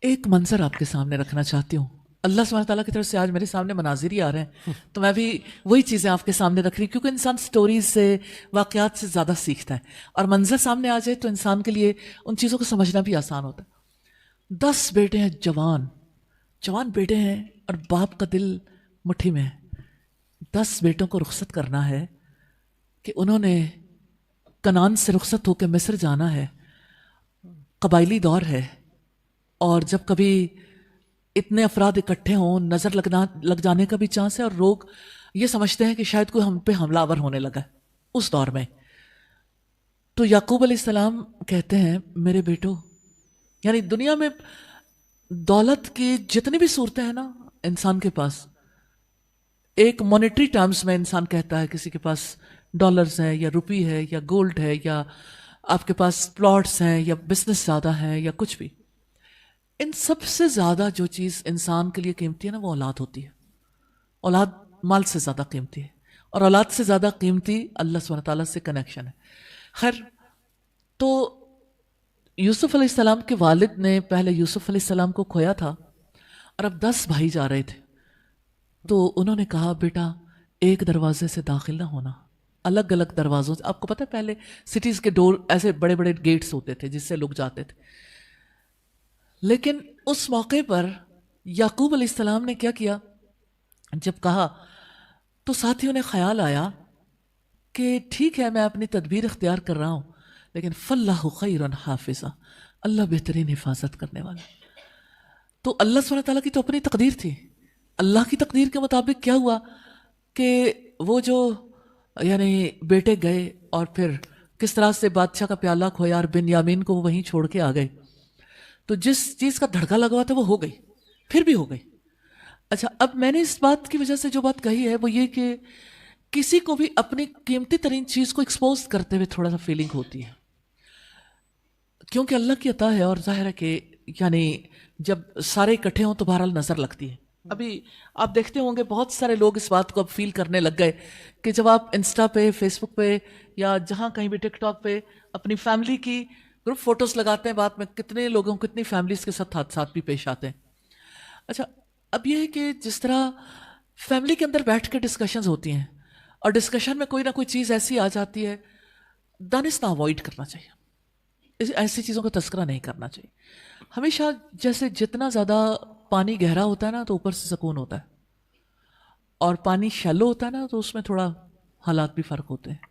ایک منظر آپ کے سامنے رکھنا چاہتی ہوں. اللہ سبحانہ تعالیٰ کی طرف سے آج میرے سامنے مناظر ہی آ رہے ہیں تو میں بھی وہی چیزیں آپ کے سامنے رکھ رہی ہوں، کیونکہ انسان سٹوریز سے، واقعات سے زیادہ سیکھتا ہے، اور منظر سامنے آ جائے تو انسان کے لیے ان چیزوں کو سمجھنا بھی آسان ہوتا ہے. 10 بیٹے ہیں، جوان بیٹے ہیں، اور باپ کا دل مٹھی میں ہے. 10 بیٹوں کو رخصت کرنا ہے کہ انہوں نے کنعان سے رخصت ہو کے مصر جانا ہے. قبائلی دور ہے، اور جب کبھی اتنے افراد اکٹھے ہوں نظر لگ جانے کا بھی چانس ہے، اور لوگ یہ سمجھتے ہیں کہ شاید کوئی ہم پہ حملہ آور ہونے لگا ہے اس دور میں. تو یعقوب علیہ السلام کہتے ہیں میرے بیٹو، یعنی دنیا میں دولت کی جتنی بھی صورتیں ہیں نا انسان کے پاس، ایک مانیٹری ٹرمز میں انسان کہتا ہے کسی کے پاس ڈالرز ہیں یا روپی ہے یا گولڈ ہے یا آپ کے پاس پلاٹس ہیں یا بزنس زیادہ ہے یا کچھ بھی، ان سب سے زیادہ جو چیز انسان کے لیے قیمتی ہے نا وہ اولاد ہوتی ہے. اولاد مال سے زیادہ قیمتی ہے، اور اولاد سے زیادہ قیمتی اللہ سبحانہ تعالیٰ سے کنیکشن ہے. خیر، تو یوسف علیہ السلام کے والد نے پہلے یوسف علیہ السلام کو کھویا تھا، اور اب 10 بھائی جا رہے تھے. تو انہوں نے کہا بیٹا ایک دروازے سے داخل نہ ہونا، الگ الگ دروازوں سے. آپ کو پتہ ہے پہلے سٹیز کے ڈور ایسے بڑے بڑے گیٹس ہوتے تھے جس سے لوگ جاتے تھے، لیکن اس موقع پر یعقوب علیہ السلام نے کیا کیا، جب کہا تو ساتھیوں نے خیال آیا کہ ٹھیک ہے میں اپنی تدبیر اختیار کر رہا ہوں، لیکن فاللہ خیر حافظہ، اللہ بہترین حفاظت کرنے والا. تو اللہ سبحانہ تعالیٰ کی تو اپنی تقدیر تھی. اللہ کی تقدیر کے مطابق کیا ہوا کہ وہ جو یعنی بیٹے گئے، اور پھر کس طرح سے بادشاہ کا پیالہ کھویا اور بنیامین کو وہ وہیں چھوڑ کے آ گئے. تو جس چیز کا دھڑکا لگا ہوا تھا وہ ہو گئی، پھر بھی ہو گئی. اچھا، اب میں نے اس بات کی وجہ سے جو بات کہی ہے وہ یہ کہ کسی کو بھی اپنی قیمتی ترین چیز کو ایکسپوز کرتے ہوئے تھوڑا سا فیلنگ ہوتی ہے، کیونکہ اللہ کی عطا ہے، اور ظاہر ہے کہ یعنی جب سارے اکٹھے ہوں تو بہرحال نظر لگتی ہے. ابھی آپ دیکھتے ہوں گے بہت سارے لوگ اس بات کو اب فیل کرنے لگ گئے کہ جب آپ انسٹا پہ، فیس بک پہ، یا جہاں کہیں بھی ٹک ٹاک پہ اپنی فیملی کی گروپ فوٹوز لگاتے ہیں، بعد میں کتنے لوگوں، کتنی فیملیز کے ساتھ حادثات بھی پیش آتے ہیں. اچھا، اب یہ ہے کہ جس طرح فیملی کے اندر بیٹھ کے ڈسکشنز ہوتی ہیں، اور ڈسکشن میں کوئی نہ کوئی چیز ایسی آ جاتی ہے، دانستہ اوائڈ کرنا چاہیے، ایسی چیزوں کا تذکرہ نہیں کرنا چاہیے. ہمیشہ جیسے جتنا زیادہ پانی گہرا ہوتا ہے نا تو اوپر سے سکون ہوتا ہے، اور پانی شیلو ہوتا ہے نا تو اس میں تھوڑا حالات بھی فرق ہوتے ہیں.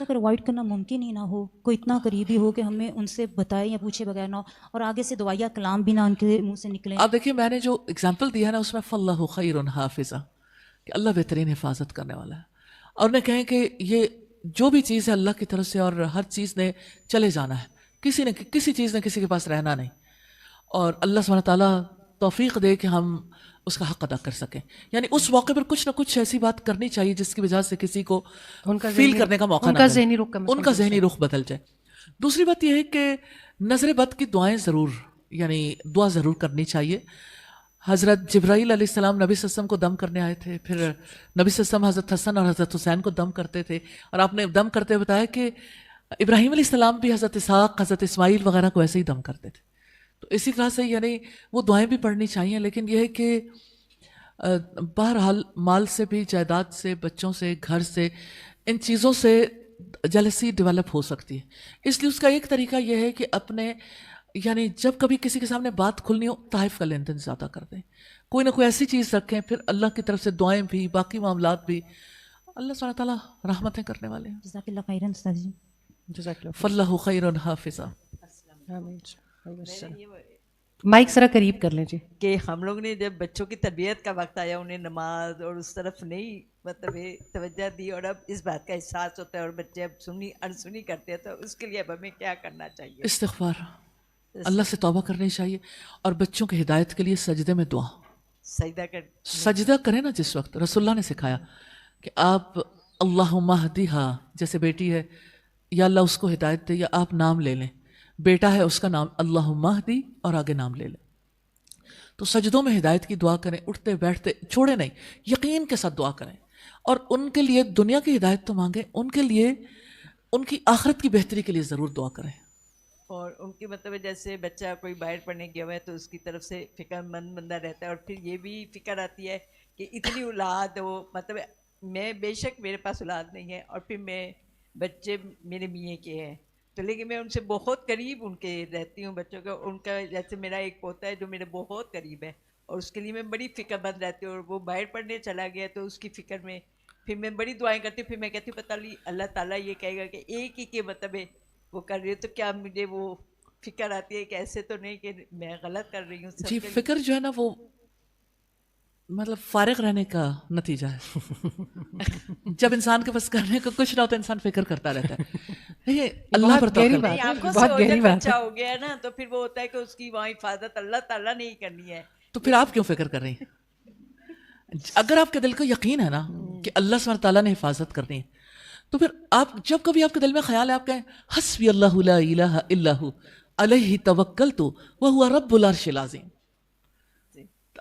اگر اوائڈ کرنا ممکن ہی نہ ہو، کوئی اتنا قریبی ہو کہ ہمیں ان سے بتائے یا پوچھے بغیر نہ ہو، اور آگے سے دعائیہ کلام بھی نہ ان کے منہ سے نکلے. آپ دیکھیے میں نے جو اگزامپل دیا ہے نا اس میں فاللہ خیر حافظہ، کہ اللہ بہترین حفاظت کرنے والا ہے. اور انہیں کہیں کہ یہ جو بھی چیز ہے اللہ کی طرف سے، اور ہر چیز نے چلے جانا ہے، کسی چیز نے کسی کے پاس رہنا نہیں، اور اللہ سبحانہ تعالیٰ توفیق دے کہ ہم اس کا حق ادا کر سکیں. یعنی اس موقع پر کچھ نہ کچھ ایسی بات کرنی چاہیے جس کی وجہ سے کسی کو فیل کرنے کا موقع نہ ملے، ان کا ذہنی رخ بدل جائے. دوسری بات یہ ہے کہ نظر بد کی دعائیں ضرور، یعنی دعا ضرور کرنی چاہیے. حضرت جبرائیل علیہ السلام نبی صلی اللہ علیہ وسلم کو دم کرنے آئے تھے، پھر نبی صلی اللہ علیہ وسلم حضرت حسن اور حضرت حسین کو دم کرتے تھے، اور آپ نے دم کرتے ہوئے بتایا کہ ابراہیم علیہ السلام بھی حضرت اسحاق، حضرت اسماعیل وغیرہ کو ایسے ہی دم کرتے تھے. تو اسی طرح سے یعنی وہ دعائیں بھی پڑھنی چاہیے. لیکن یہ ہے کہ بہرحال مال سے بھی، جائیداد سے، بچوں سے، گھر سے، ان چیزوں سے جیلسی ڈیولپ ہو سکتی ہے. اس لیے اس کا ایک طریقہ یہ ہے کہ اپنے یعنی جب کبھی کسی کے سامنے بات کھلنی ہو تحائف کا لین دین زیادہ کر دیں، کوئی نہ کوئی ایسی چیز رکھیں، پھر اللہ کی طرف سے دعائیں بھی، باقی معاملات بھی. اللہ سبحانہ تعالیٰ رحمتیں کرنے والے ہیں. جزاک اللہ خیرن استاذ جی. فاللہ خیر حافظہ. مائک ذرا قریب کر لیں جی. کہ ہم لوگ نے جب بچوں کی تربیت کا وقت آیا انہیں نماز اور اس طرف نہیں مطلب توجہ دی، اور اب اس بات کا احساس ہوتا ہے اور بچے اب سنی انسنی کرتے ہیں، تو اس کے لیے اب ہمیں کیا کرنا چاہیے؟ استغفار، اللہ سے توبہ کرنی چاہیے، اور بچوں کی ہدایت کے لیے سجدے میں دعا. سجدہ کریں نا جس وقت، رسول اللہ نے سکھایا کہ آپ اللہم اہدیہا، جیسے بیٹی ہے یا اللہ اس کو ہدایت دے، یا آپ نام لے لیں، بیٹا ہے اس کا نام اللہم اہدی اور آگے نام لے لیں. تو سجدوں میں ہدایت کی دعا کریں، اٹھتے بیٹھتے چھوڑے نہیں، یقین کے ساتھ دعا کریں. اور ان کے لیے دنیا کی ہدایت تو مانگیں، ان کے لیے ان کی آخرت کی بہتری کے لیے ضرور دعا کریں. اور ان کی مطلب جیسے بچہ کوئی باہر پڑھنے گیا ہوا ہے تو اس کی طرف سے فکر مند بندہ رہتا ہے، اور پھر یہ بھی فکر آتی ہے کہ اتنی اولاد ہو، مطلب میں بے شک میرے پاس اولاد نہیں ہے، اور پھر میں بچے میرے میاں کے ہیں تو لیکن میں ان سے بہت قریب ان کے رہتی ہوں بچوں کا. ان کا جیسے میرا ایک پوتا ہے جو میرے بہت قریب ہے، اور اس کے لیے میں بڑی فکر مند رہتی ہوں، اور وہ باہر پڑھنے چلا گیا تو اس کی فکر میں پھر میں بڑی دعائیں کرتی ہوں. پھر میں کہتی ہوں پتہ نہیں اللہ تعالیٰ یہ کہے گا کہ ایک ہی کے مطلب وہ کر رہی ہے تو کیا مجھے وہ فکر آتی ہے کہ ایسے تو نہیں کہ میں غلط کر رہی ہوں سب جی کے لیے. فکر جو ہے نا وہ مطلب فارغ رہنے کا نتیجہ ہے. جب انسان کے پاس کرنے کو کچھ نہ ہوتا انسان فکر کرتا رہتا ہے. دیکھیے اللہ پر توکل. نہیں آپ کو بہت گہری بات بچہ ہو گیا ہے نا تو پھر وہ ہوتا ہے کہ اس کی وہاں حفاظت اللہ تعالیٰ نے ہی کرنی ہے. تو پھر آپ کیوں فکر کر رہی ہیں؟ اگر آپ کے دل کو یقین ہے نا کہ اللہ سبحانہ تعالیٰ نے حفاظت کرنی ہے تو پھر آپ جب کبھی آپ کے دل میں خیال ہے آپ کہیں حسبی اللہ لا الہ الا ہو علیہ توکلت وہو رب العرش العظیم.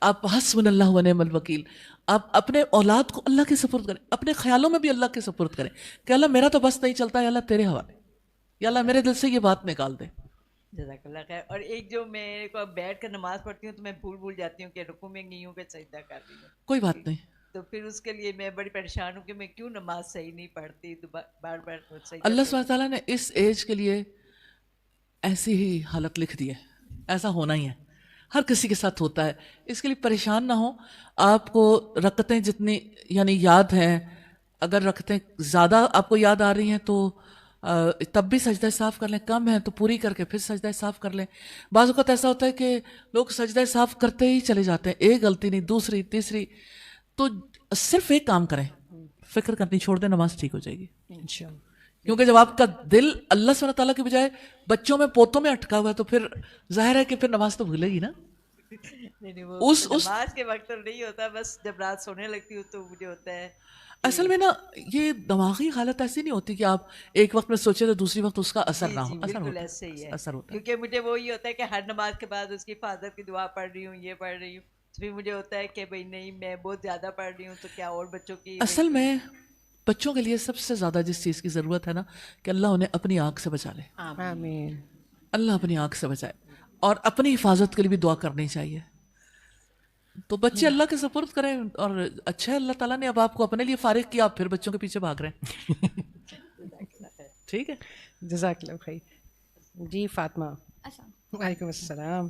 آپ حسبنا اللہ ونعم الوکیل. آپ اپنے اولاد کو اللہ کے سپرد کریں، اپنے خیالوں میں بھی اللہ کے سپرد کریں کہ اللہ میرا تو بس نہیں چلتا، یا اللہ تیرے حوالے، یا اللہ میرے دل سے یہ بات نکال دے. جزاک اللہ خیر. اور ایک جو میں کو بیٹھ کر نماز پڑھتی ہوں تو میں بھول جاتی ہوں کہ رکوع میں گئی ہوں کہ سجدہ کر رہی ہوں. کوئی بات نہیں. تو پھر اس کے لیے میں بڑی پریشان ہوں کہ میں کیوں نماز صحیح نہیں پڑھتی، تو بار بار سجدہ. اللہ سبحانہ تعالیٰ نے اس ایج کے لیے ایسی ہی حالت لکھ دی ہے، ایسا ہونا ہی ہے، ہر کسی کے ساتھ ہوتا ہے. اس کے لیے پریشان نہ ہو. آپ کو رکعتیں جتنی یعنی یاد ہیں، اگر رکعتیں زیادہ آپ کو یاد آ رہی ہیں تو تب بھی سجدہ صاف کر لیں، کم ہیں تو پوری کر کے پھر سجدہ صاف کر لیں. بعض اوقات ایسا ہوتا ہے کہ لوگ سجدہ صاف کرتے ہی چلے جاتے ہیں، ایک غلطی نہیں، دوسری تیسری. تو صرف ایک کام کریں، فکر کرنی چھوڑ دیں، نماز ٹھیک ہو جائے گی. کیونکہ جب آپ کا دل اللہ سبحانہ تعالیٰ کے بجائے بچوں میں پوتوں میں اٹکا ہوا ہے تو پھر ظاہر ہے کہ پھر نماز تو بھولے گی نا. نہیں وہ نماز کے وقت تو نہیں ہوتا، بس جب رات سونے لگتی ہوں تو مجھے ہوتا ہے. اصل میں نا یہ دماغی حالت ایسی نہیں ہوتی کہ آپ ایک وقت میں سوچے تو دوسری وقت اس کا اثر نہ ہو. بالکل ایسے ہی ہے، اثر ہوتا ہے. کیونکہ مجھے وہی ہوتا ہے کہ ہر نماز کے بعد اس کی حفاظت کی دعا پڑھ رہی ہوں، یہ پڑھ رہی ہوں، پھر مجھے ہوتا ہے کہ بھائی نہیں میں بہت زیادہ پڑھ رہی ہوں تو کیا اور بچوں کی. اصل میں بچوں کے لیے سب سے زیادہ جس چیز کی ضرورت ہے نا کہ اللہ انہیں اپنی آنکھ سے بچا لے. آمین. اللہ اپنی آنکھ سے بچائے، اور اپنی حفاظت کے لیے بھی دعا کرنی چاہیے. تو بچے اللہ کے سپرد کریں، اور اچھا ہے اللہ تعالیٰ نے اب آپ کو اپنے لیے فارغ کیا، آپ پھر بچوں کے پیچھے بھاگ رہے ہیں. ٹھیک ہے. جزاک اللہ خیر. جی فاطمہ. وعلیکم السلام.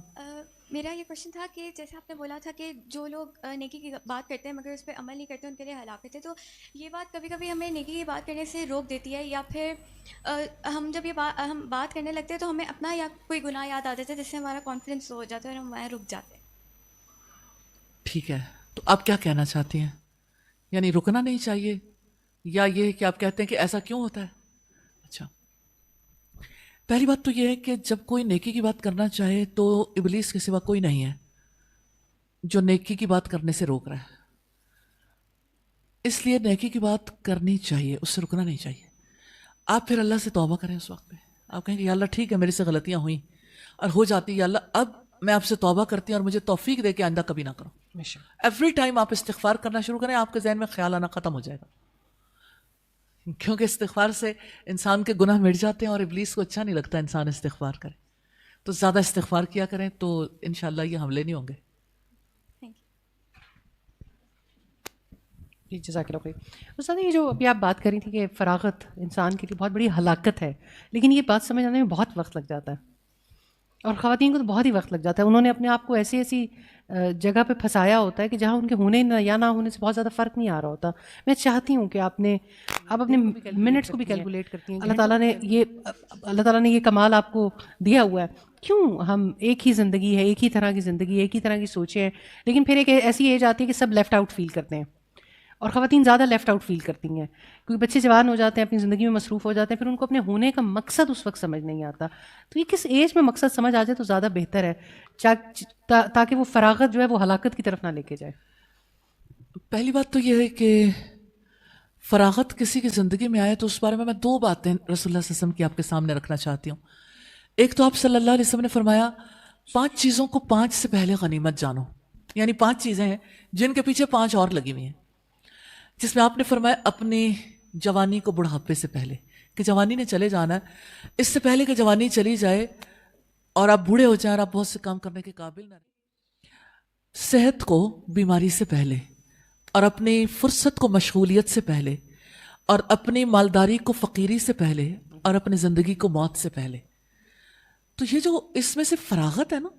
میرا یہ کوشچن تھا کہ جیسے آپ نے بولا تھا کہ جو لوگ نیکی کی بات کرتے ہیں مگر اس پہ عمل نہیں کرتے ان کے لیے ہلاکت ہے، تو یہ بات کبھی کبھی ہمیں نیکی کی بات کرنے سے روک دیتی ہے، یا پھر ہم جب ہم بات کرنے لگتے ہیں تو ہمیں اپنا یا کوئی گناہ یاد آ جاتا ہے جس سے ہمارا کانفیڈنس ہو جاتا ہے اور ہم وہاں رک جاتے ہیں. ٹھیک ہے، تو آپ کیا کہنا چاہتی ہیں؟ یعنی رکنا نہیں چاہیے، یا یہ کہ آپ کہتے ہیں کہ ایسا کیوں ہوتا ہے؟ اچھا، پہلی بات تو یہ ہے کہ جب کوئی نیکی کی بات کرنا چاہے تو ابلیس کے سوا کوئی نہیں ہے جو نیکی کی بات کرنے سے روک رہا ہے. اس لیے نیکی کی بات کرنی چاہیے، اس سے رکنا نہیں چاہیے. آپ پھر اللہ سے توبہ کریں اس وقت پہ. آپ کہیں کہ یا اللہ ٹھیک ہے میرے سے غلطیاں ہوئیں اور ہو جاتی، یا اللہ اب میں آپ سے توبہ کرتی ہوں اور مجھے توفیق دے کے آئندہ کبھی نہ کروں. ایوری ٹائم آپ استغفار کرنا شروع کریں، آپ کے ذہن میں خیال آنا ختم ہو جائے گا. کیونکہ استغفار سے انسان کے گناہ مٹ جاتے ہیں اور ابلیس کو اچھا نہیں لگتا انسان استغفار کرے. تو زیادہ استغفار کیا کریں تو انشاءاللہ یہ حملے نہیں ہوں گے. جی جزاک اللہ خیر. استاد یہ جو ابھی آپ بات کر رہی تھی کہ فراغت انسان کے لیے بہت بڑی ہلاکت ہے، لیکن یہ بات سمجھ آنے میں بہت وقت لگ جاتا ہے، اور خواتین کو تو بہت ہی وقت لگ جاتا ہے. انہوں نے اپنے آپ کو ایسی ایسی جگہ پہ پھنسایا ہوتا ہے کہ جہاں ان کے ہونے یا نہ ہونے سے بہت زیادہ فرق نہیں آ رہا ہوتا. میں چاہتی ہوں کہ آپ اپنے منٹس کو بھی کیلکولیٹ کرتی ہیں. اللہ تعالیٰ نے یہ کمال آپ کو دیا ہوا ہے. کیوں ہم ایک ہی زندگی ہے، ایک ہی طرح کی زندگی، ایک ہی طرح کی سوچیں ہیں، لیکن پھر ایک ایسی ایج آتی ہے کہ سب لیفٹ آؤٹ فیل کرتے ہیں، اور خواتین زیادہ لیفٹ آؤٹ فیل کرتی ہیں کیونکہ بچے جوان ہو جاتے ہیں، اپنی زندگی میں مصروف ہو جاتے ہیں، پھر ان کو اپنے ہونے کا مقصد اس وقت سمجھ نہیں آتا. تو یہ کس ایج میں مقصد سمجھ آ جائے تو زیادہ بہتر ہے تاکہ وہ فراغت جو ہے وہ ہلاکت کی طرف نہ لے کے جائے. پہلی بات تو یہ ہے کہ فراغت کسی کی زندگی میں آئے تو اس بارے میں 2 باتیں رسول اللہ صلی اللہ علیہ وسلم کی آپ کے سامنے رکھنا چاہتی ہوں. ایک تو آپ صلی اللہ علیہ وسلم نے فرمایا 5 چیزوں کو 5 سے پہلے غنیمت جانو. یعنی 5 چیزیں ہیں جن کے پیچھے 5 اور لگی ہوئی ہیں، جس میں آپ نے فرمایا اپنی جوانی کو بڑھاپے سے پہلے، کہ جوانی نے چلے جانا ہے, اس سے پہلے کہ جوانی چلی جائے اور آپ بوڑھے ہو جائیں اور آپ بہت سے کام کرنے کے قابل نہ رہیں, صحت کو بیماری سے پہلے, اور اپنی فرصت کو مشغولیت سے پہلے, اور اپنی مالداری کو فقیری سے پہلے, اور اپنی زندگی کو موت سے پہلے. تو یہ جو اس میں سے فراغت ہے نا,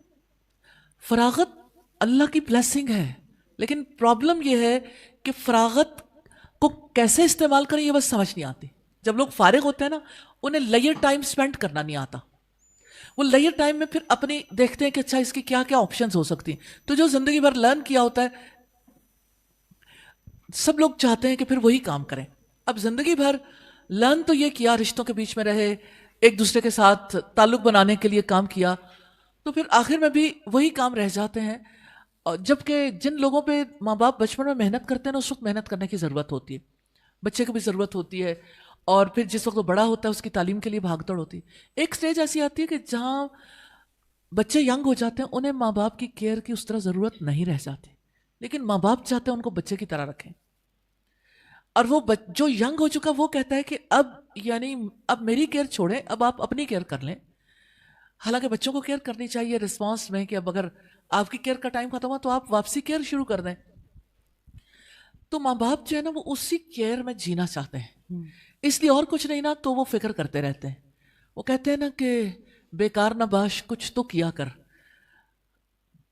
فراغت اللہ کی بلیسنگ ہے, لیکن پرابلم یہ ہے کہ فراغت کو کیسے استعمال کریں یہ بس سمجھ نہیں آتی. جب لوگ فارغ ہوتے ہیں نا, انہیں لیئر ٹائم سپینڈ کرنا نہیں آتا. وہ لیئر ٹائم میں پھر اپنی دیکھتے ہیں کہ اچھا اس کی کیا کیا آپشنز ہو سکتی ہیں. تو جو زندگی بھر لرن کیا ہوتا ہے, سب لوگ چاہتے ہیں کہ پھر وہی کام کریں. اب زندگی بھر لرن تو یہ کیا, رشتوں کے بیچ میں رہے, ایک دوسرے کے ساتھ تعلق بنانے کے لیے کام کیا, تو پھر آخر میں بھی وہی کام رہ جاتے ہیں. جبکہ جن لوگوں پہ ماں باپ بچپن میں محنت کرتے ہیں نا, اس وقت محنت کرنے کی ضرورت ہوتی ہے, بچے کو بھی ضرورت ہوتی ہے, اور پھر جس وقت وہ بڑا ہوتا ہے اس کی تعلیم کے لیے بھاگ دوڑ ہوتی ہے. ایک سٹیج ایسی آتی ہے کہ جہاں بچے ینگ ہو جاتے ہیں, انہیں ماں باپ کی کیئر کی اس طرح ضرورت نہیں رہ جاتی, لیکن ماں باپ چاہتے ہیں ان کو بچے کی طرح رکھیں. اور وہ جو ینگ ہو چکا وہ کہتا ہے کہ اب میری کیئر چھوڑیں, اب آپ اپنی کیئر کر لیں. حالانکہ بچوں کو کیئر کرنی چاہیے رسپانس میں کہ اب اگر آپ کی کیئر کا ٹائم ختم ہوا تو آپ واپسی کیئر شروع کر دیں. تو ماں باپ جو ہے نا وہ اسی کیئر میں جینا چاہتے ہیں, اس لیے اور کچھ نہیں نا تو وہ فکر کرتے رہتے ہیں. وہ کہتے ہیں نا کہ بیکار نہ باش کچھ تو کیا کر,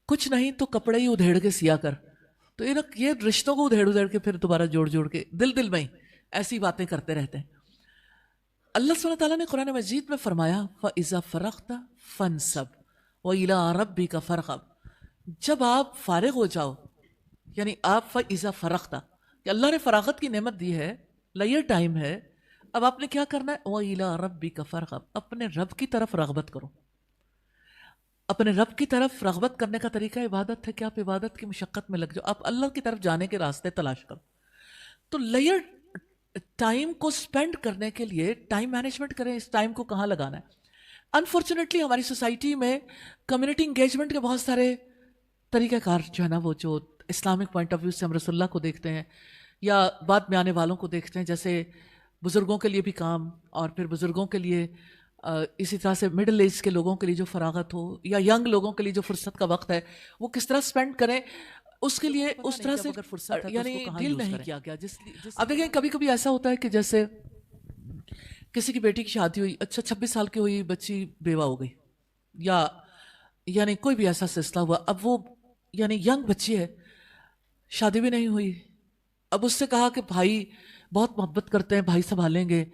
کچھ نہیں تو کپڑے ہی ادھیڑ کے سیا کر. تو یہ رشتوں کو ادھیڑ کے پھر دوبارہ جوڑ کے دل میں ہی ایسی باتیں کرتے رہتے ہیں. اللہ سبحانہ تعالیٰ نے قرآن مجید میں فرمایا فَإِذَا فَرَغْتَ فَانْصَبْ وَإِلَىٰ رَبِّكَ فَارْغَب. جب آپ فارغ ہو جاؤ, یعنی آپ فَإِذَا فَرَغْتَ, کہ اللہ نے فراغت کی نعمت دی ہے, لیئر ٹائم ہے, اب آپ نے کیا کرنا ہے, وَإِلَىٰ رَبِّكَ فَارْغَب, اپنے رب کی طرف رغبت کرو. اپنے رب کی طرف رغبت کرنے کا طریقہ عبادت ہے کہ آپ عبادت کی مشقت میں لگ جاؤ, آپ اللہ کی طرف جانے کے راستے تلاش کرو. تو لیئر ٹائم کو سپینڈ کرنے کے لیے ٹائم مینجمنٹ کریں, اس ٹائم کو کہاں لگانا ہے. انفارچونیٹلی ہماری سوسائٹی میں کمیونٹی انگیجمنٹ کے بہت سارے طریقہ کار جو ہے نا, وہ جو اسلامک پوائنٹ آف ویو سے ہم رسول اللہ کو دیکھتے ہیں یا بعد میں آنے والوں کو دیکھتے ہیں, جیسے بزرگوں کے لیے بھی کام, اور پھر بزرگوں کے لیے اسی طرح سے مڈل ایج کے لوگوں کے لیے جو فراغت ہو, یا ینگ لوگوں کے لیے جو فرصت کا وقت ہے وہ کس طرح سپینڈ کریں, اس کے لیے اس طرح سے فرصت یعنی ڈیل نہیں کیا گیا. اب دیکھیں کبھی کبھی ایسا ہوتا ہے کہ جیسے کسی کی بیٹی کی شادی ہوئی, اچھا 26 سال کی ہوئی, بچی بیوہ ہو گئی, یا یعنی کوئی بھی ایسا سلسلہ ہوا, اب وہ یعنی ینگ بچی ہے, شادی بھی نہیں ہوئی, اب اس سے کہا کہ بھائی بہت محبت کرتے ہیں, بھائی سنبھالیں گے.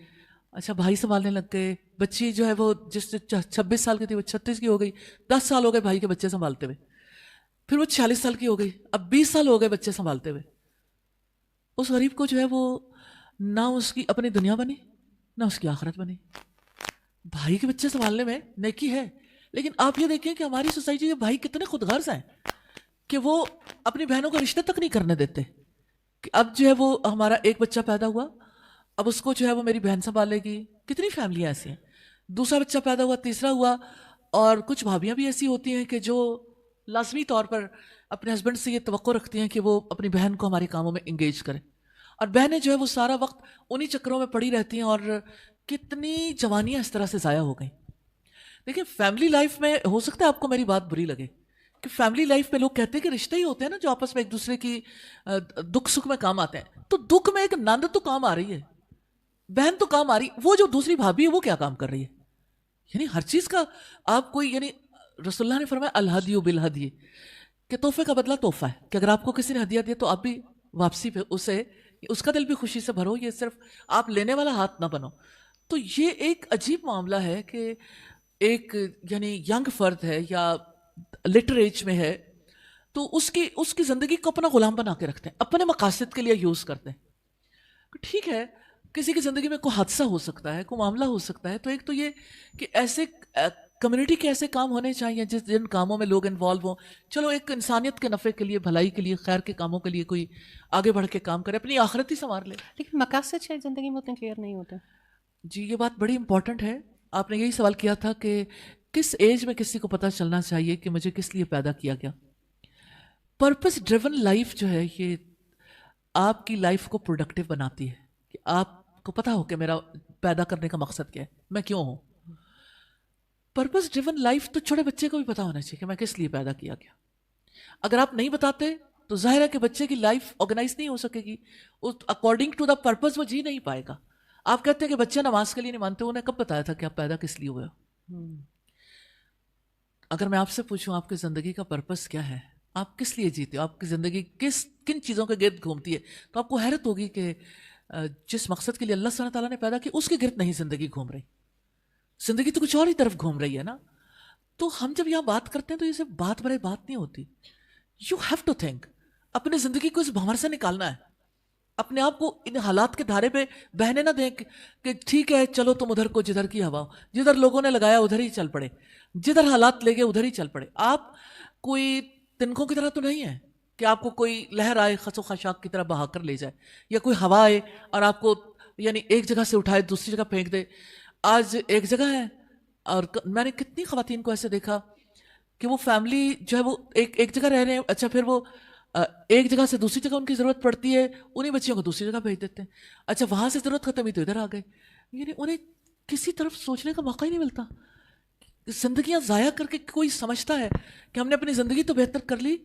اچھا بھائی سنبھالنے لگ گئے, بچی جو ہے وہ جس 26 سال کی تھی وہ 36 کی ہو گئی, 10 سال ہو گئے بھائی کے بچے سنبھالتے ہوئے, پھر وہ 46 سال کی ہو گئی, اب 20 سال ہو گئے بچے سنبھالتے ہوئے. اس غریب کو جو ہے وہ نہ اس کی اپنی دنیا بنی نہ اس کی آخرت بنی. بھائی کے بچے سنبھالنے میں نیکی ہے, لیکن آپ یہ دیکھیں کہ ہماری سوسائٹی کے بھائی کتنے خود غرض ہیں کہ وہ اپنی بہنوں کا رشتے تک نہیں کرنے دیتے. کہ اب جو ہے وہ ہمارا ایک بچہ پیدا ہوا, اب اس کو جو ہے وہ میری بہن سنبھالے گی. کتنی فیملیاں ایسی ہیں. دوسرا بچہ پیدا ہوا, تیسرا ہوا, اور کچھ بھابیاں بھی ایسی ہوتی ہیں کہ جو لازمی طور پر اپنے ہسبینڈ سے یہ توقع رکھتی ہیں کہ وہ اپنی بہن کو ہمارے کاموں میں انگیج کریں, اور بہنیں جو ہے وہ سارا وقت انہی چکروں میں پڑی رہتی ہیں, اور کتنی جوانیاں اس طرح سے ضائع ہو گئیں. دیکھیں فیملی لائف میں ہو سکتا ہے آپ کو میری بات بری لگے کہ فیملی لائف میں لوگ کہتے ہیں کہ رشتے ہی ہوتے ہیں نا جو آپس میں ایک دوسرے کی دکھ سکھ میں کام آتے ہیں. تو دکھ میں ایک نند تو کام آ رہی ہے, بہن تو کام آ رہی, وہ جو دوسری بھابھی ہے وہ کیا کام کر رہی ہے. یعنی ہر چیز کا آپ کوئی, یعنی رسول اللہ نے فرمایا الہدی بالہدی, کہ تحفے کا بدلہ تحفہ ہے, کہ اگر آپ کو کسی نے ہدیہ دیا تو آپ بھی واپسی پہ اسے اس کا دل بھی خوشی سے بھرو, یہ صرف آپ لینے والا ہاتھ نہ بنو. تو یہ ایک عجیب معاملہ ہے کہ ایک یعنی ینگ فرد ہے یا لٹر ایج میں ہے, تو اس کی زندگی کو اپنا غلام بنا کے رکھتے ہیں, اپنے مقاصد کے لیے یوز کرتے ہیں. ٹھیک ہے کسی کی زندگی میں کوئی حادثہ ہو سکتا ہے, کوئی معاملہ ہو سکتا ہے, تو ایک تو یہ کہ ایسے کمیونٹی کے ایسے کام ہونے چاہیے جن کاموں میں لوگ انوالو ہوں. چلو ایک انسانیت کے نفع کے لیے, بھلائی کے لیے, خیر کے کاموں کے لیے کوئی آگے بڑھ کے کام کرے, اپنی آخرت ہی سنوار لے. لیکن مقاصد شاید زندگی میں اتنے کلیئر نہیں ہوتے. جی یہ بات بڑی امپورٹنٹ ہے. آپ نے یہی سوال کیا تھا کہ کس ایج میں کسی کو پتہ چلنا چاہیے کہ مجھے کس لیے پیدا کیا گیا. پرپس ڈریون لائف جو ہے یہ آپ کی لائف کو پروڈکٹیو بناتی ہے, کہ آپ کو پتا ہو کہ میرا پیدا کرنے کا مقصد کیا ہے, میں کیوں ہوں. پرپز ڈریون لائف تو چھوٹے بچے کو بھی پتا ہونا چاہیے کہ میں کس لیے پیدا کیا گیا. اگر آپ نہیں بتاتے تو ظاہر ہے کہ بچے کی لائف آرگنائز نہیں ہو سکے گی, اکارڈنگ ٹو دا پرپز وہ جی نہیں پائے گا. آپ کہتے ہیں کہ بچے نماز کے لیے نہیں مانتے, انہیں کب بتایا تھا کہ آپ پیدا کس لیے ہوئے ہو؟ اگر میں آپ سے پوچھوں آپ کی زندگی کا پرپز کیا ہے, آپ کس لیے جیتے ہو, آپ کی زندگی کن چیزوں کے گرد گھومتی ہے, تو آپ کو حیرت ہوگی کہ جس مقصد کے لیے اللہ سبحانہ تعالیٰ نے پیدا کی اس کے گرد نہیں زندگی گھوم رہی. زندگی تو کچھ اور ہی طرف گھوم رہی ہے نا. تو ہم جب یہاں بات کرتے ہیں تو یہ صرف بات برائے بات نہیں ہوتی. یو ہیو ٹو تھنک, اپنی زندگی کو اس بھنور سے نکالنا ہے. اپنے آپ کو ان حالات کے دھارے پہ بہنے نہ دیں کہ ٹھیک ہے چلو تم ادھر کو جدھر کی ہوا ہو, جدھر لوگوں نے لگایا ادھر ہی چل پڑے, جدھر حالات لے گئے ادھر ہی چل پڑے. آپ کوئی تنکوں کی طرح تو نہیں ہے کہ آپ کو کوئی لہر آئے خس و خاشاک کی طرح بہا کر لے جائے, یا کوئی ہوا آئے اور آپ کو یعنی ایک جگہ سے اٹھائے دوسری جگہ پھینک دے. آج ایک جگہ ہے اور میں نے کتنی خواتین کو ایسے دیکھا کہ وہ فیملی جو ہے وہ ایک جگہ رہ رہے ہیں, اچھا پھر وہ ایک جگہ سے دوسری جگہ ان کی ضرورت پڑتی ہے, انہیں بچیوں کو دوسری جگہ بھیج دیتے ہیں. اچھا وہاں سے ضرورت ختم ہوئی تو ادھر آ گئے. یعنی انہیں کسی طرف سوچنے کا موقع ہی نہیں ملتا. زندگیاں ضائع کر کے کوئی سمجھتا ہے کہ ہم نے اپنی زندگی تو بہتر کر لی,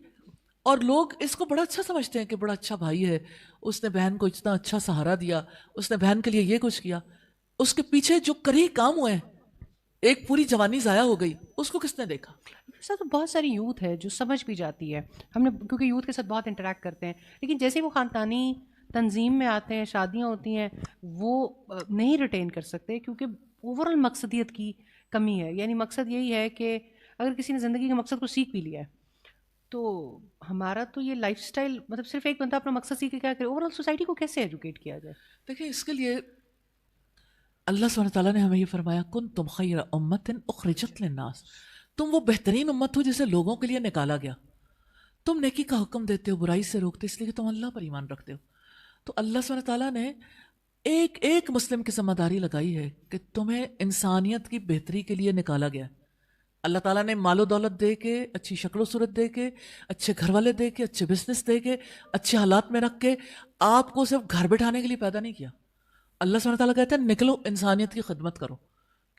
اور لوگ اس کو بڑا اچھا سمجھتے ہیں کہ بڑا اچھا بھائی ہے, اس نے بہن کو اتنا اچھا سہارا دیا, اس نے بہن کے لیے یہ کچھ کیا. اس کے پیچھے جو کری کام ہوئے ہیں, ایک پوری جوانی ضائع ہو گئی, اس کو کس نے دیکھا؟ ایسا تو بہت ساری یوتھ ہے جو سمجھ بھی جاتی ہے, ہم نے کیونکہ یوتھ کے ساتھ بہت انٹریکٹ کرتے ہیں, لیکن جیسے وہ خاندانی تنظیم میں آتے ہیں, شادیاں ہوتی ہیں, وہ نہیں ریٹین کر سکتے کیونکہ اوور آل مقصدیت کی کمی ہے. یعنی مقصد یہی ہے کہ اگر کسی نے زندگی کے مقصد کو سیکھ بھی لیا ہے تو ہمارا تو یہ لائف اسٹائل, مطلب صرف ایک بندہ اپنا مقصد سیکھ کے کیا کرے, اوور آل سوسائٹی کو کیسے ایجوکیٹ کیا جائے؟ دیکھیں اس کے لیے اللہ سبحانہ تعالیٰ نے ہمیں یہ فرمایا کنتم خیر امۃ اخرجت للناس, تم وہ بہترین امت ہو جسے لوگوں کے لیے نکالا گیا. تم نیکی کا حکم دیتے ہو, برائی سے روکتے, اس لیے کہ تم اللہ پر ایمان رکھتے ہو. تو اللہ سبحانہ تعالیٰ نے ایک مسلم کی ذمہ داری لگائی ہے کہ تمہیں انسانیت کی بہتری کے لیے نکالا گیا. اللہ تعالیٰ نے مال و دولت دے کے, اچھی شکل و صورت دے کے, اچھے گھر والے دے کے, اچھے بزنس دے کے, اچھے حالات میں رکھ کے آپ کو صرف گھر بٹھانے کے لیے پیدا نہیں کیا. اللہ سبحانہ تعالیٰ کہتے ہیں نکلو انسانیت کی خدمت کرو,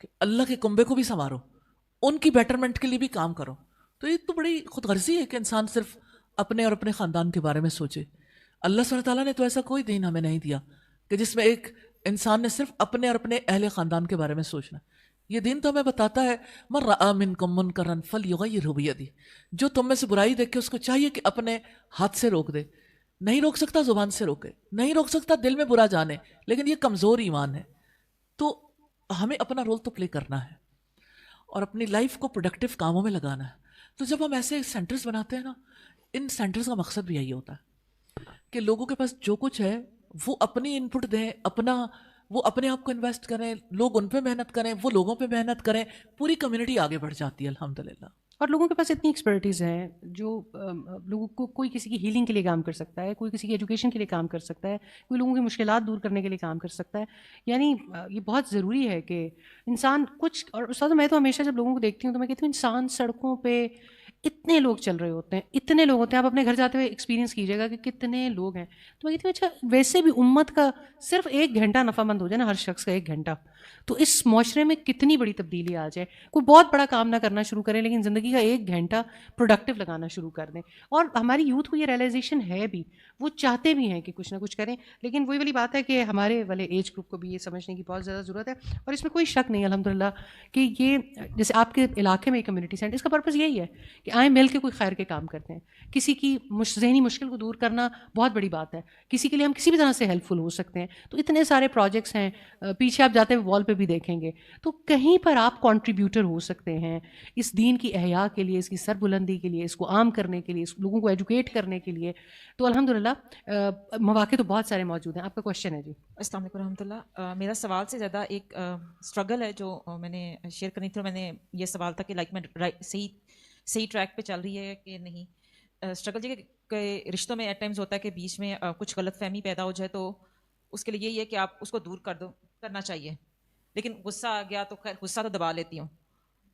کہ اللہ کے کنبے کو بھی سنوارو, ان کی بیٹرمنٹ کے لیے بھی کام کرو. تو یہ تو بڑی خود غرضی ہے کہ انسان صرف اپنے اور اپنے خاندان کے بارے میں سوچے. اللہ سبحانہ تعالیٰ نے تو ایسا کوئی دین ہمیں نہیں دیا کہ جس میں ایک انسان نے صرف اپنے اور اپنے اہل خاندان کے بارے میں سوچنا. یہ دین تو ہمیں بتاتا ہے من رأى منکم منکرا فلیغیرہ بیدہ, جو تم میں سے برائی دیکھ کے اس کو چاہیے کہ اپنے ہاتھ سے روک دے. نہیں روک سکتا زبان سے روکے, نہیں روک سکتا دل میں برا جانے, لیکن یہ کمزور ایمان ہے. تو ہمیں اپنا رول تو پلے کرنا ہے اور اپنی لائف کو پروڈکٹیو کاموں میں لگانا ہے. تو جب ہم ایسے سینٹرز بناتے ہیں نا, ان سینٹرز کا مقصد بھی یہی ہوتا ہے کہ لوگوں کے پاس جو کچھ ہے وہ اپنی ان پٹ دیں, وہ اپنے آپ کو انویسٹ کریں, لوگ ان پہ محنت کریں, وہ لوگوں پہ محنت کریں, پوری کمیونٹی آگے بڑھ جاتی ہے الحمدللہ. اور لوگوں کے پاس اتنی ایکسپرٹیز ہیں جو لوگوں کو, کوئی کسی کی ہیلنگ کے لیے کام کر سکتا ہے, کوئی کسی کی ایجوکیشن کے لیے کام کر سکتا ہے, کوئی لوگوں کی مشکلات دور کرنے کے لیے کام کر سکتا ہے. یعنی یہ بہت ضروری ہے کہ انسان کچھ, اور استاد میں تو ہمیشہ جب لوگوں کو دیکھتی ہوں تو میں کہتی ہوں انسان سڑکوں پہ اتنے لوگ چل رہے ہوتے ہیں, اتنے لوگ ہوتے ہیں, آپ اپنے گھر جاتے ہوئے ایکسپیرینس کیجیے گا کہ کتنے لوگ ہیں. تو میں کہتی ہوں اچھا ویسے بھی امت کا صرف 1 گھنٹہ نفع مند ہو جائے نا, ہر شخص کا 1 گھنٹہ, تو اس معاشرے میں کتنی بڑی تبدیلی آ جائے. کوئی بہت بڑا کام نہ کرنا شروع کریں لیکن زندگی کا 1 گھنٹہ پروڈکٹیو لگانا شروع کر دیں. اور ہماری یوتھ کو یہ ریئلائزیشن ہے بھی, وہ چاہتے بھی ہیں کہ کچھ نہ کچھ کریں, لیکن وہی والی بات ہے کہ ہمارے والے ایج گروپ کو بھی یہ سمجھنے کی بہت زیادہ ضرورت ہے. اور اس میں کوئی شک نہیں الحمدللہ کہ یہ جیسے آپ کے علاقے میں کمیونٹی سینٹر, اس کا پرپز یہی ہے کہ آئیں مل کے کوئی خیر کے کام کرتے ہیں. کسی کی ذہنی مشکل کو دور کرنا بہت بڑی بات ہے, کسی کے لیے ہم کسی بھی طرح سے ہیلپ فل ہو سکتے ہیں. تو اتنے سارے پروجیکٹس ہیں, پیچھے آپ جاتے ہوئے وال پہ بھی دیکھیں گے, تو کہیں پر آپ کنٹریبیوٹر ہو سکتے ہیں اس دین کی احیاء کے لیے, اس کی سربلندی کے لیے, اس کو عام کرنے کے لیے, اس لوگوں کو ایجوکیٹ کرنے کے لیے. تو الحمدللہ مواقع تو بہت سارے موجود ہیں. آپ کا کوشچن ہے جی. السلام علیکم رحمۃ اللہ. میرا سوال سے زیادہ ایک اسٹرگل ہے جو میں نے شیئر کرنی تھی. میں نے یہ سوال تھا کہ لائک میں صحیح ٹریک پہ چل رہی ہے کہ نہیں. اسٹرگل جی کہ رشتوں میں ایٹ ٹائمز ہوتا ہے کہ بیچ میں کچھ غلط فہمی پیدا ہو جائے, تو اس کے لیے یہی ہے کہ آپ اس کو دور کرنا چاہیے. لیکن غصہ آ گیا تو خیر غصہ تو دبا لیتی ہوں,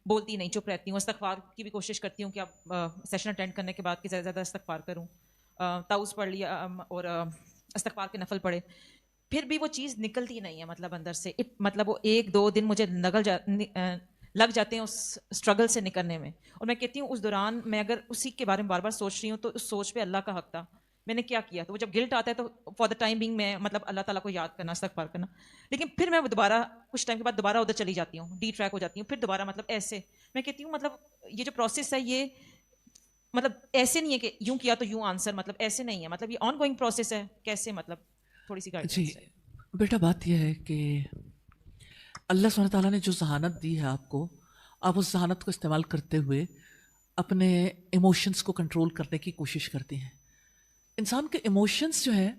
بولتی نہیں, چپ رہتی ہوں. استغفار کی بھی کوشش کرتی ہوں کہ آپ سیشن اٹینڈ کرنے کے بعد کہ زیادہ سے زیادہ استغفار کروں, تعوذ پڑھ لیا اور استغفار کے نفل پڑھے. پھر بھی وہ چیز نکلتی نہیں ہے مطلب اندر سے. مطلب وہ 1-2 دن مجھے لگ جاتے ہیں اس اسٹرگل سے نکلنے میں. اور میں کہتی ہوں اس دوران میں اگر اسی کے بارے میں بار بار سوچ رہی ہوں تو اس سوچ پہ اللہ کا حق تھا. میں نے کیا کیا؟ تو وہ جب گلٹ آتا ہے تو فار دا ٹائم بینگ میں مطلب اللہ تعالیٰ کو یاد کرنا, استغفار کرنا. لیکن پھر میں دوبارہ کچھ ٹائم کے بعد دوبارہ ادھر چلی جاتی ہوں, ڈی ٹریک ہو جاتی ہوں, پھر دوبارہ مطلب ایسے. میں کہتی ہوں مطلب یہ جو پروسیس ہے یہ مطلب ایسے نہیں ہے کہ یوں کیا تو یوں آنسر, مطلب ایسے نہیں ہے, مطلب یہ آن گوئنگ پروسیس ہے. کیسے مطلب تھوڑی سی گائیڈنس. جی بیٹا, بات یہ ہے کہ اللہ سبحانہ تعالیٰ نے جو ذہانت دی ہے آپ کو, آپ اس ذہانت کو استعمال کرتے ہوئے اپنے ایموشنس کو کنٹرول کرنے کی کوشش کرتی ہیں. انسان کے ایموشنس جو ہیں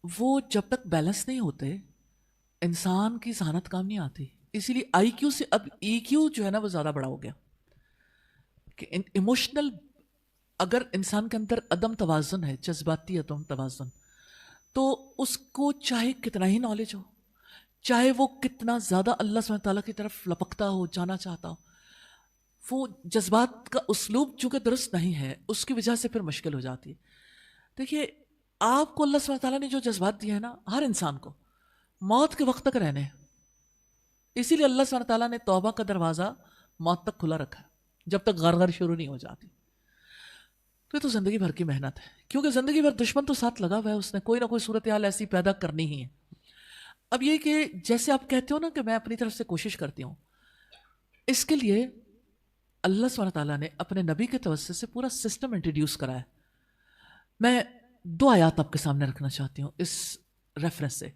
وہ جب تک بیلنس نہیں ہوتے انسان کی ذہانت کام نہیں آتی. اسی لیے آئی کیو سے اب ای کیو جو ہے نا وہ زیادہ بڑا ہو گیا کہ ایموشنل اگر انسان کے اندر عدم توازن ہے, جذباتی عدم توازن, تو اس کو چاہے کتنا ہی نالج ہو, چاہے وہ کتنا زیادہ اللہ سبحانہ تعالیٰ کی طرف لپکتا ہو, جانا چاہتا ہو, وہ جذبات کا اسلوب چونکہ درست نہیں ہے اس کی وجہ سے پھر مشکل ہو جاتی ہے. دیکھیے آپ کو اللہ سبحانہ تعالیٰ نے جو جذبات دیے ہیں نا, ہر انسان کو موت کے وقت تک رہنے ہیں. اسی لیے اللہ سبحانہ تعالیٰ نے توبہ کا دروازہ موت تک کھلا رکھا ہے, جب تک غرغر شروع نہیں ہو جاتی. تو یہ تو زندگی بھر کی محنت ہے, کیونکہ زندگی بھر دشمن تو ساتھ لگا ہوا ہے, اس نے کوئی نہ کوئی صورتحال ایسی پیدا کرنی ہی ہے. اب یہ کہ جیسے آپ کہتے ہو نا کہ میں اپنی طرف سے کوشش کرتی ہوں, اس کے لیے اللہ سبحانہ تعالیٰ نے اپنے نبی کے توسط سے پورا سسٹم انٹروڈیوس کرا ہے. میں 2 آیات آپ کے سامنے رکھنا چاہتی ہوں اس ریفرنس سے.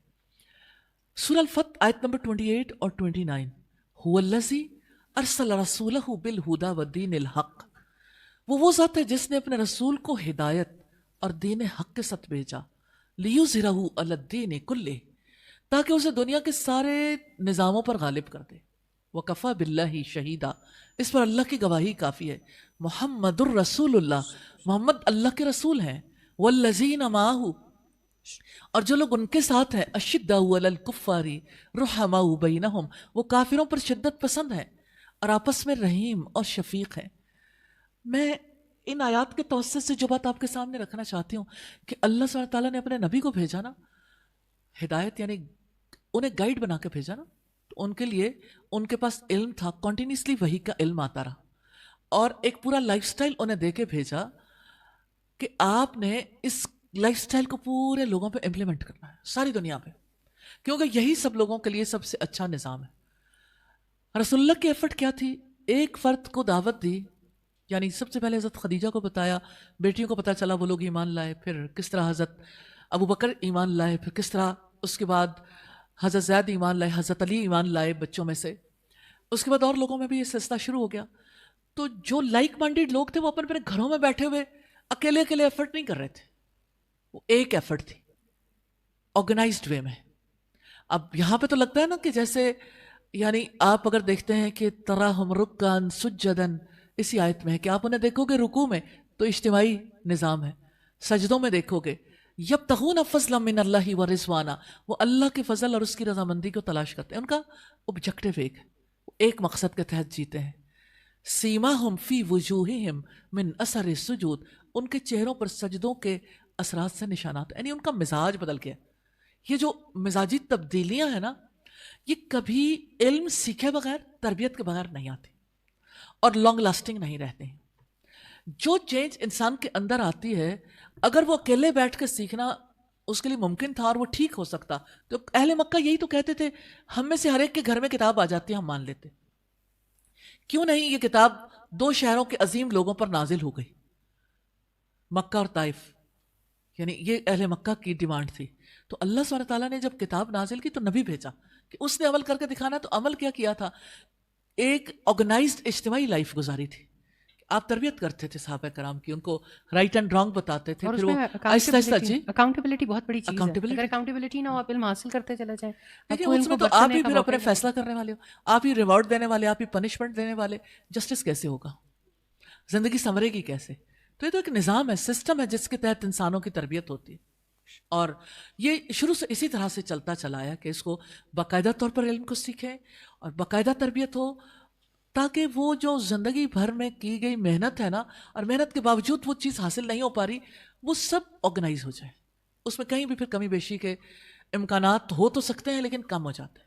سورہ الفتح آیت نمبر 28 اور 29, هو الذی ارسل رسولہ بالہدی ودین الحق, وہ ذات ہے جس نے اپنے رسول کو ہدایت اور دین حق کے ساتھ بھیجا, لیظہرہ علی الدین کلہ, تاکہ اسے دنیا کے سارے نظاموں پر غالب کر دے. وکفی باللہ شہیدا, اس پر اللہ کی گواہی کافی ہے. محمد الرسول اللہ, محمد اللہ کے رسول ہیں. والذین معہ, اور جو لوگ ان کے ساتھ ہیں, اشداء علی الکفار رحماء بینہم, وہ کافروں پر شدت پسند ہیں اور آپس میں رحیم اور شفیق ہیں. میں ان آیات کے توسط سے جو بات آپ کے سامنے رکھنا چاہتی ہوں کہ اللہ سبحانہ تعالیٰ نے اپنے نبی کو بھیجا نا, ہدایت یعنی انہیں گائیڈ بنا کے بھیجا نا, تو ان کے لیے ان کے پاس علم تھا, کنٹینیوسلی وہی کا علم آتا رہا, اور ایک پورا لائف سٹائل انہیں دے کے بھیجا کہ آپ نے اس لائف سٹائل کو پورے لوگوں پہ امپلیمنٹ کرنا ہے, ساری دنیا پہ, کیونکہ یہی سب لوگوں کے لیے سب سے اچھا نظام ہے. رسول اللہ کی ایفرٹ کیا تھی؟ ایک فرد کو دعوت دی, یعنی سب سے پہلے حضرت خدیجہ کو بتایا, بیٹیوں کو پتہ چلا, وہ لوگ ایمان لائے, پھر کس طرح حضرت ابو بکر ایمان لائے, پھر کس طرح اس کے بعد حضرت زید ایمان لائے, حضرت علی ایمان لائے بچوں میں سے, اس کے بعد اور لوگوں میں بھی یہ سلسلہ شروع ہو گیا. تو جو لائک مائنڈیڈ لوگ تھے وہ اپنے گھروں میں بیٹھے ہوئے اکیلے ایفرٹ نہیں کر رہے تھے, وہ ایک ایفرٹ تھی آرگنائزڈ وے میں. اب یہاں پہ تو لگتا ہے نا کہ جیسے یعنی آپ اگر دیکھتے ہیں کہ تراہم رکعا سجدن, اسی آیت میں ہے کہ آپ انہیں دیکھو گے رکوع میں تو اجتماعی نظام ہے, سجدوں میں دیکھو گے یبتغون فضلا من اللہ ورضوانا, وہ اللہ کے فضل اور اس کی رضامندی کو تلاش کرتے ہیں. ان کا آبجیکٹو ایک مقصد کے تحت جیتے ہیں. سیماہم فی وجوہہم من اثر السجود, ان کے چہروں پر سجدوں کے اثرات سے نشانات, یعنی ان کا مزاج بدل گیا. یہ جو مزاجی تبدیلیاں ہیں نا, یہ کبھی علم سیکھے بغیر, تربیت کے بغیر نہیں آتی اور لانگ لاسٹنگ نہیں رہتے ہیں. جو چینج انسان کے اندر آتی ہے اگر وہ اکیلے بیٹھ کے سیکھنا اس کے لیے ممکن تھا اور وہ ٹھیک ہو سکتا, تو اہل مکہ یہی تو کہتے تھے, ہم میں سے ہر ایک کے گھر میں کتاب آ جاتی ہے ہم مان لیتے. کیوں نہیں؟ یہ کتاب 2 شہروں کے عظیم لوگوں پر نازل ہو گئی, مکہ اور طائف, یعنی یہ اہل مکہ کی ڈیمانڈ تھی. تو اللہ سبحانہ تعالیٰ نے جب کتاب نازل کی تو نبی بھیجا کہ اس نے عمل کر کے دکھانا. تو عمل کیا تھا؟ ایک آرگنائزڈ اجتماعی لائف گزاری تھی. آپ تربیت کرتے تھے صحابہ کرام کی, ان کو رائٹ اینڈ رانگ بتاتے تھے, پھر وہ آہستہ آہستہ. جی اکاؤنٹیبلٹی بہت بڑی چیز ہے. اگر اکاؤنٹیبلٹی نہ ہو, آپ علم حاصل کرتے چلے جائیں, دیکھیں اس میں تو آپ ہی پھر اپنے فیصلہ کرنے والے ہو, آپ ہی ریوارڈ دینے والے, آپ ہی پنشمنٹ دینے والے. جسٹس کیسے ہوگا؟ زندگی سنورے گی کیسے؟ تو یہ تو ایک نظام ہے, سسٹم ہے جس کے تحت انسانوں کی تربیت ہوتی ہے. اور یہ شروع سے اسی طرح سے چلتا چلا آیا کہ اس کو باقاعدہ طور پر علم کو سیکھیں اور باقاعدہ تربیت ہو, تاکہ وہ جو زندگی بھر میں کی گئی محنت ہے نا, اور محنت کے باوجود وہ چیز حاصل نہیں ہو پا رہی, وہ سب آرگنائز ہو جائے, اس میں کہیں بھی پھر کمی بیشی کے امکانات ہو تو سکتے ہیں لیکن کم ہو جاتے ہیں.